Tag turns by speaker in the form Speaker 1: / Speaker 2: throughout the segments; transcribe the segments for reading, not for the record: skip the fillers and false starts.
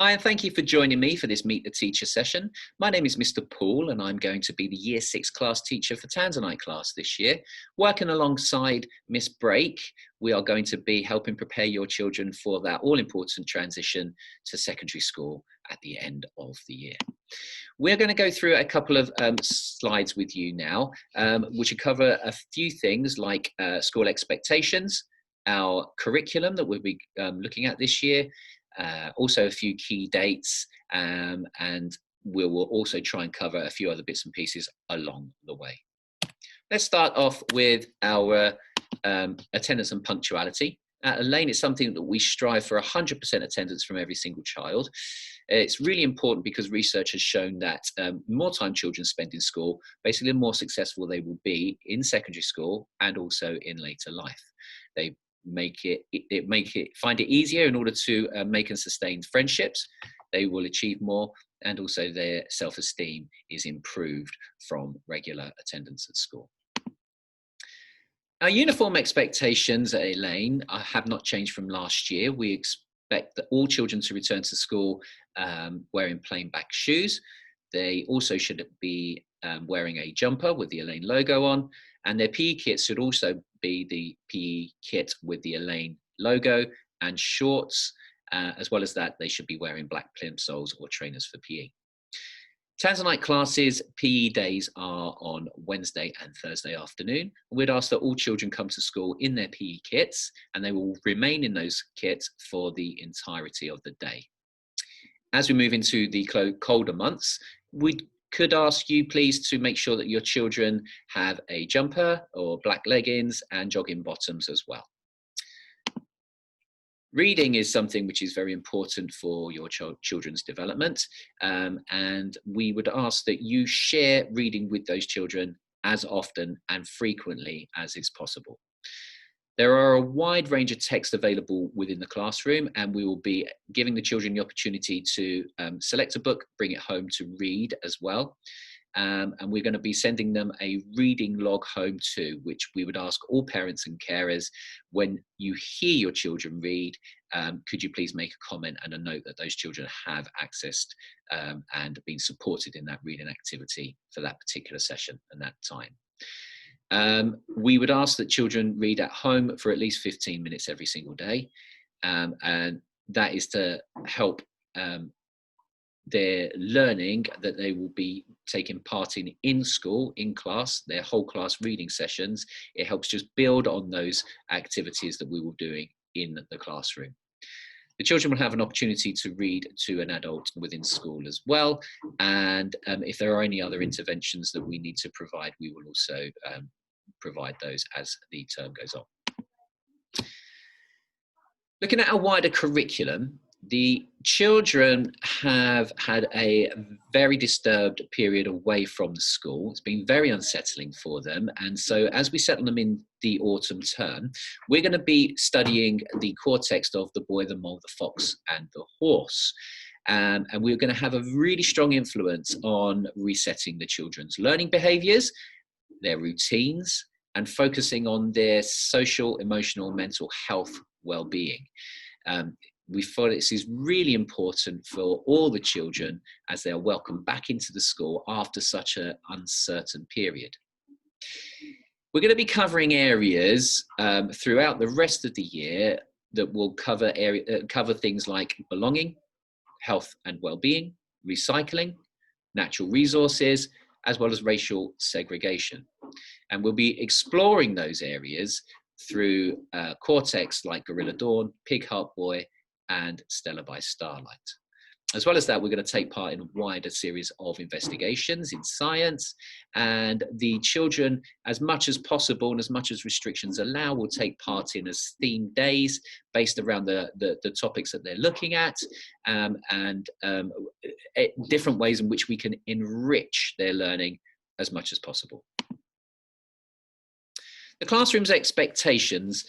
Speaker 1: Hi, and thank you for joining me for this Meet the Teacher session. My name is Mr. Poole, and I'm going to be the Year 6 class teacher for Tanzanite class this year. Working alongside Miss Brake, we are going to be helping prepare your children for that all-important transition to secondary school at the end of the year. We're going to go through a couple of slides with you now, which will cover a few things like school expectations, our curriculum that we'll be looking at this year, also a few key dates, and we will also try and cover a few other bits and pieces along the way. Let's start off with our attendance and punctuality. At Elaine, it's something that we strive for 100% attendance from every single child. It's really important because research has shown that more time children spend in school, basically the more successful they will be in secondary school and also in later life. They find it easier in order to make and sustain friendships. They will achieve more, and also their self-esteem is improved from regular attendance at school. Our uniform expectations at Elaine have not changed from last year. We expect that all children to return to school wearing plain black shoes. They also should be wearing a jumper with the Elaine logo on, and their PE kits should also be the PE kit with the Elaine logo, and shorts. As well as that, they should be wearing black plimsolls or trainers for PE. Tanzanite classes PE days are on Wednesday and Thursday afternoon. We'd ask that all children come to school in their PE kits, and they will remain in those kits for the entirety of the day. As we move into the colder months, we could ask you please to make sure that your children have a jumper or black leggings and jogging bottoms as well. Reading is something which is very important for your children's development, and we would ask that you share reading with those children as often and frequently as is possible. There are a wide range of text available within the classroom, and we will be giving the children the opportunity to select a book, bring it home to read as well. And we're going to be sending them a reading log home too, which we would ask all parents and carers, when you hear your children read, could you please make a comment and a note that those children have accessed and been supported in that reading activity for that particular session and that time. We would ask that children read at home for at least 15 minutes every single day, and that is to help their learning that they will be taking part in school, in class, their whole class reading sessions. It helps just build on those activities that we will be doing in the classroom. The children will have an opportunity to read to an adult within school as well, and if there are any other interventions that we need to provide, we will also provide those as the term goes on. Looking at a wider curriculum, the children have had a very disturbed period away from the school. It's been very unsettling for them. And so as we settle them in the autumn term, we're going to be studying the core text of The Boy, the Mole, the Fox and the Horse. And we're going to have a really strong influence on resetting the children's learning behaviours, their routines, and focusing on their social, emotional, mental health well-being. We thought this is really important for all the children as they are welcomed back into the school after such an uncertain period. We're going to be covering areas throughout the rest of the year that will cover things like belonging, health and well-being, recycling, natural resources, as well as racial segregation. And we'll be exploring those areas through core texts like Gorilla Dawn, Pig Heart Boy, and Stella by Starlight. As well as that, we're going to take part in a wider series of investigations in science, and the children, as much as possible and as much as restrictions allow, will take part in as themed days based around the topics that they're looking at, and different ways in which we can enrich their learning as much as possible. The classroom's expectations,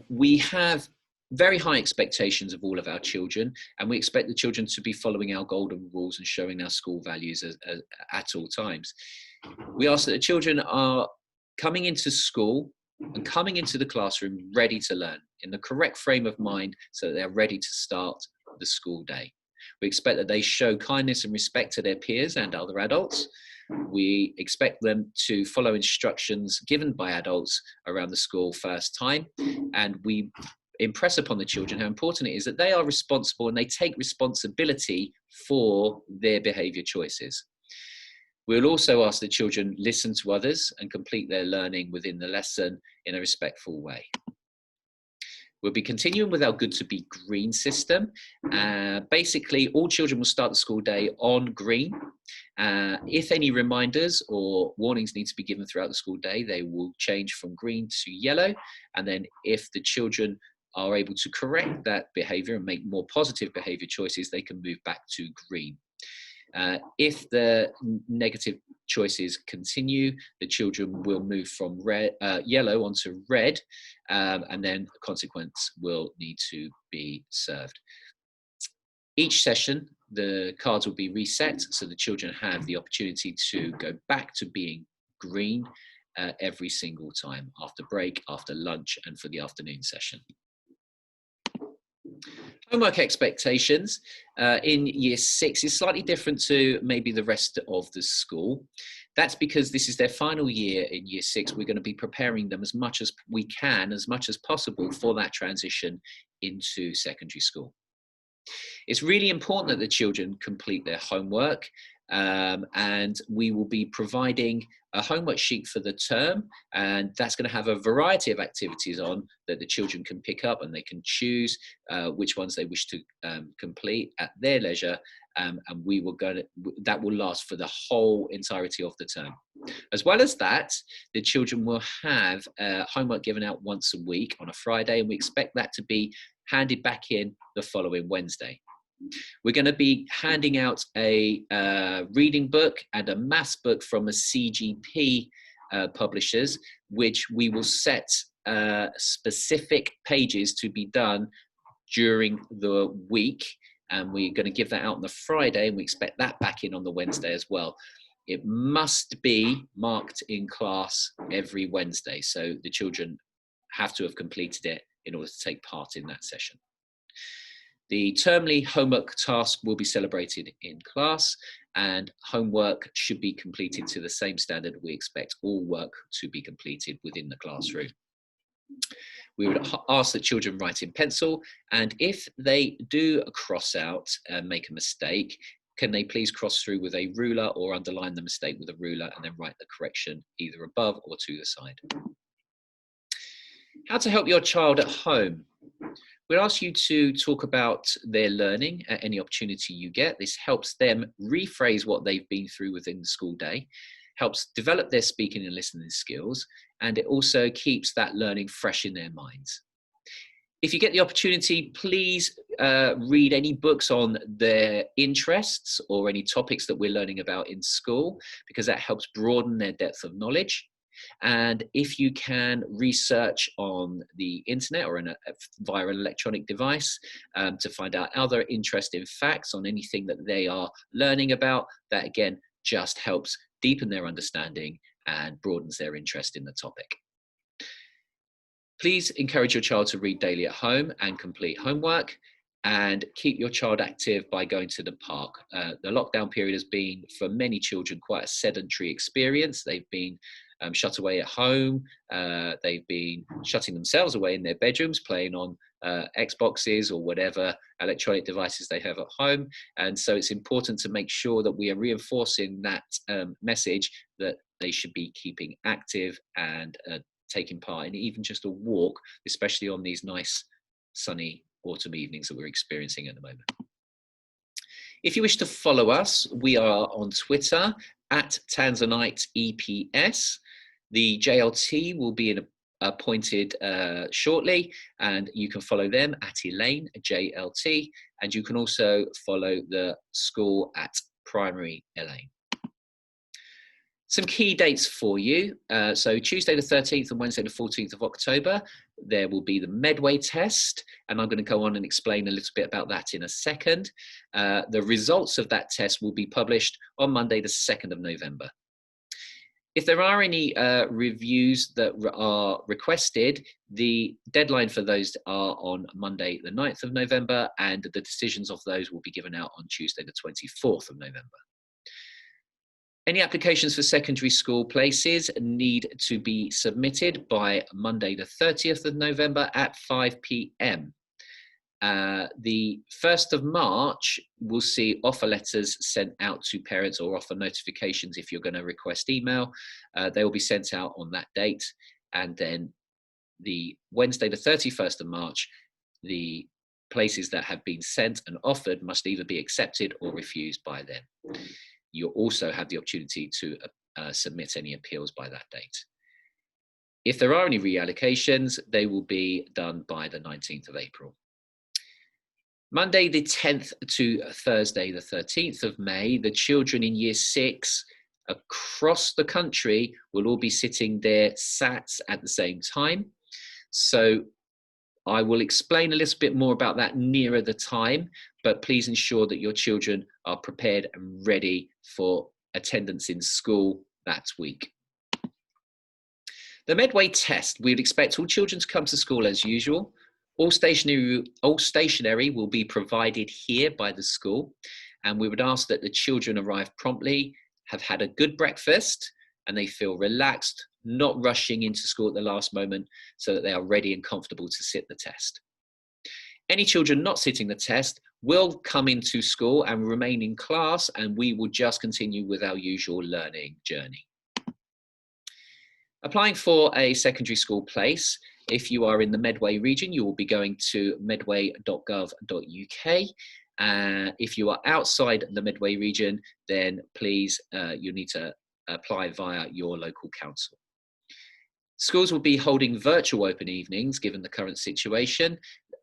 Speaker 1: we have very high expectations of all of our children, and we expect the children to be following our golden rules and showing our school values at all times. We ask that the children are coming into school and coming into the classroom ready to learn, in the correct frame of mind, so that they're ready to start the school day. We expect that they show kindness and respect to their peers and other adults. We expect them to follow instructions given by adults around the school first time, and we impress upon the children how important it is that they are responsible and they take responsibility for their behaviour choices. We'll also ask the children listen to others and complete their learning within the lesson in a respectful way. We'll be continuing with our Good to Be Green system. Basically, all children will start the school day on green. If any reminders or warnings need to be given throughout the school day, they will change from green to yellow. And then if the children are able to correct that behaviour and make more positive behaviour choices, they can move back to green. If the negative choices continue, the children will move from yellow onto red, and then a consequence will need to be served. Each session, the cards will be reset, so the children have the opportunity to go back to being green every single time, after break, after lunch, and for the afternoon session. Homework expectations in year 6 is slightly different to maybe the rest of the school. That's because this is their final year in year 6. We're going to be preparing them as much as we can, as much as possible, for that transition into secondary school. It's really important that the children complete their homework, and we will be providing a homework sheet for the term, and that's going to have a variety of activities on that the children can pick up, and they can choose which ones they wish to complete at their leisure, and that will last for the whole entirety of the term. As well as that, the children will have homework given out once a week on a Friday, and we expect that to be handed back in the following Wednesday. We're going to be handing out a reading book and a maths book from a CGP publishers, which we will set specific pages to be done during the week. And we're going to give that out on the Friday, and we expect that back in on the Wednesday as well. It must be marked in class every Wednesday, so the children have to have completed it in order to take part in that session. The termly homework task will be celebrated in class, and homework should be completed to the same standard we expect all work to be completed within the classroom. We would ask that children write in pencil, and if they do cross out and make a mistake, can they please cross through with a ruler or underline the mistake with a ruler and then write the correction either above or to the side. How to help your child at home. We'd ask you to talk about their learning at any opportunity you get. This helps them rephrase what they've been through within the school day, helps develop their speaking and listening skills, and it also keeps that learning fresh in their minds. If you get the opportunity, please read any books on their interests or any topics that we're learning about in school, because that helps broaden their depth of knowledge. And if you can research on the internet or via an electronic device to find out other interesting facts on anything that they are learning about, that again just helps deepen their understanding and broadens their interest in the topic. Please encourage your child to read daily at home and complete homework, and keep your child active by going to the park. The lockdown period has been, for many children, quite a sedentary experience. They've been shut away at home. They've been shutting themselves away in their bedrooms, playing on Xboxes or whatever electronic devices they have at home. And so it's important to make sure that we are reinforcing that message that they should be keeping active and taking part in even just a walk, especially on these nice sunny autumn evenings that we're experiencing at the moment. If you wish to follow us, we are on Twitter at Tanzanite EPS. The JLT will be appointed shortly, and you can follow them at Elaine JLT, and you can also follow the school at Primary Elaine. Some key dates for you. So Tuesday the 13th and Wednesday the 14th of October, there will be the Medway test, and I'm going to go on and explain a little bit about that in a second. The results of that test will be published on Monday the 2nd of November. If there are any reviews that are requested, the deadline for those are on Monday, the 9th of November, and the decisions of those will be given out on Tuesday, the 24th of November. Any applications for secondary school places need to be submitted by Monday, the 30th of November at 5 p.m. The 1st of March, we'll see offer letters sent out to parents, or offer notifications if you're going to request email. They will be sent out on that date. And then the Wednesday, the 31st of March, the places that have been sent and offered must either be accepted or refused by them. You'll also have the opportunity to submit any appeals by that date. If there are any reallocations, they will be done by the 19th of April. Monday the 10th to Thursday the 13th of May, the children in Year 6 across the country will all be sitting their SATs at the same time. So I will explain a little bit more about that nearer the time, but please ensure that your children are prepared and ready for attendance in school that week. The Medway test, we would expect all children to come to school as usual. All stationery will be provided here by the school, and we would ask that the children arrive promptly, have had a good breakfast, and they feel relaxed, not rushing into school at the last moment, so that they are ready and comfortable to sit the test. Any children not sitting the test will come into school and remain in class, and we will just continue with our usual learning journey. Applying for a secondary school place, if you are in the Medway region, you will be going to medway.gov.uk. If you are outside the Medway region, then please, you need to apply via your local council. Schools will be holding virtual open evenings given the current situation,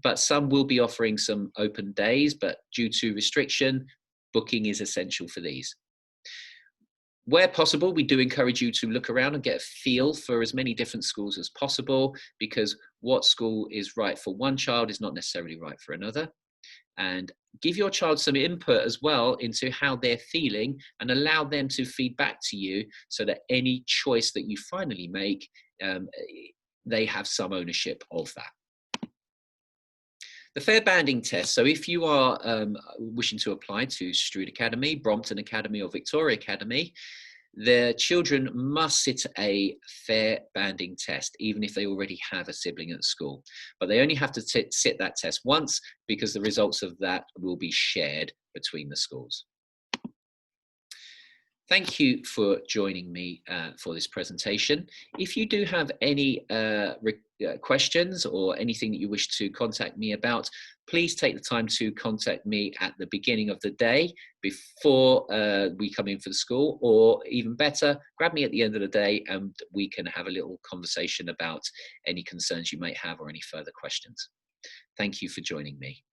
Speaker 1: but some will be offering some open days, but due to restriction, booking is essential for these. Where possible, we do encourage you to look around and get a feel for as many different schools as possible, because what school is right for one child is not necessarily right for another. And give your child some input as well into how they're feeling, and allow them to feed back to you, so that any choice that you finally make, they have some ownership of that. The fair banding test. So if you are wishing to apply to Stroud Academy, Brompton Academy or Victoria Academy, the children must sit a fair banding test, even if they already have a sibling at school. But they only have to sit that test once, because the results of that will be shared between the schools. Thank you for joining me for this presentation. If you do have any questions or anything that you wish to contact me about, please take the time to contact me at the beginning of the day before we come in for the school, or even better, grab me at the end of the day and we can have a little conversation about any concerns you might have or any further questions. Thank you for joining me.